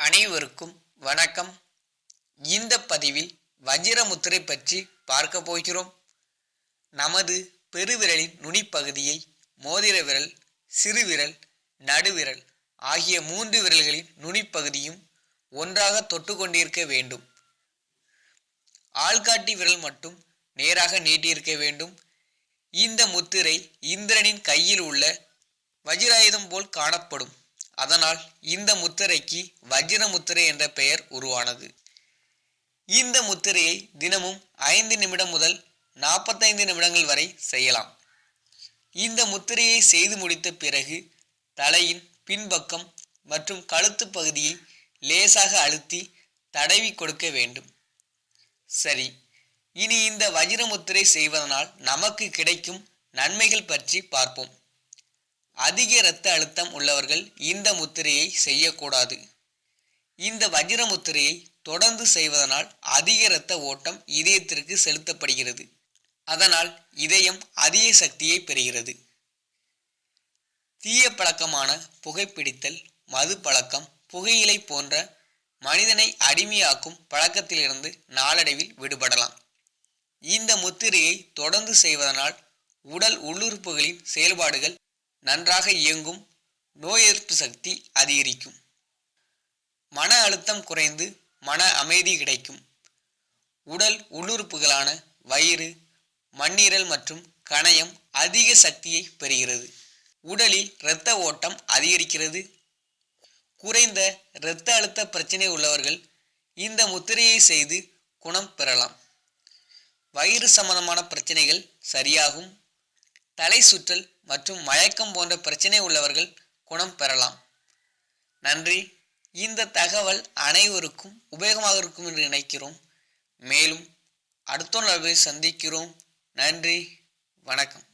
அனைவருக்கும் வணக்கம். இந்த பதிவில் வஜிர முத்திரை பற்றி பார்க்க போகிறோம். நமது பெருவிரலின் நுனிப்பகுதியை மோதிர விரல், சிறுவிரல், நடுவிரல் ஆகிய 3 விரல்களின் நுனிப்பகுதியும் ஒன்றாக தொட்டு கொண்டிருக்க வேண்டும். ஆள்காட்டி விரல் மட்டும் நேராக நீட்டியிருக்க வேண்டும். இந்த முத்திரை இந்திரனின் கையில் உள்ள வஜிராயுதம் போல் காணப்படும். அதனால் இந்த முத்திரைக்கு வஜ்ர முத்திரை என்ற பெயர் உருவானது. இந்த முத்திரையை தினமும் 5 நிமிடம் முதல் 45 நிமிடங்கள் வரை செய்யலாம். இந்த முத்திரையை செய்து முடித்த பிறகு தலையின் பின்பக்கம் மற்றும் கழுத்து பகுதியை லேசாக அழுத்தி தடவி கொடுக்க வேண்டும். சரி, இனி இந்த வஜ்ர முத்திரை செய்வதனால் நமக்கு கிடைக்கும் நன்மைகள் பற்றி பார்ப்போம். அதிக இரத்த அழுத்தம் உள்ளவர்கள் இந்த முத்திரையை செய்யக்கூடாது. இந்த வஜ்ர முத்திரையை தொடர்ந்து செய்வதனால் அதிக இரத்த ஓட்டம் இதயத்திற்கு செலுத்தப்படுகிறது. அதனால் இதயம் அதிக சக்தியை பெறுகிறது. தீய பழக்கமான புகைப்பிடித்தல், மது பழக்கம், புகையிலை போன்ற மனிதனை அடிமையாக்கும் பழக்கத்திலிருந்து நாளடைவில் விடுபடலாம். இந்த முத்திரையை தொடர்ந்து செய்வதனால் உடல் உள்ளுறுப்புகளின் செயல்பாடுகள் நன்றாக இயங்கும், நோய் எதிர்ப்பு சக்தி அதிகரிக்கும், மன அழுத்தம் குறைந்து மன அமைதி கிடைக்கும், உடல் உள்ளுறுப்புகளான வயிறு, மண்ணீரல் மற்றும் கணையம் அதிக சக்தியை பெறுகிறது. உடலில் இரத்த ஓட்டம் அதிகரிக்கிறது. குறைந்த இரத்த அழுத்த பிரச்சனை உள்ளவர்கள் இந்த முத்திரையை செய்து குணம் பெறலாம். வயிறு சம்பந்தமான பிரச்சனைகள் சரியாகும். தலை சுற்றல் மற்றும் மயக்கம் போன்ற பிரச்சனை உள்ளவர்கள் குணம் பெறலாம். நன்றி. இந்த தகவல் அனைவருக்கும் உபயோகமாக இருக்கும் என்று நினைக்கிறோம். மேலும் அடுத்த நாள் சந்திக்கிறோம். நன்றி, வணக்கம்.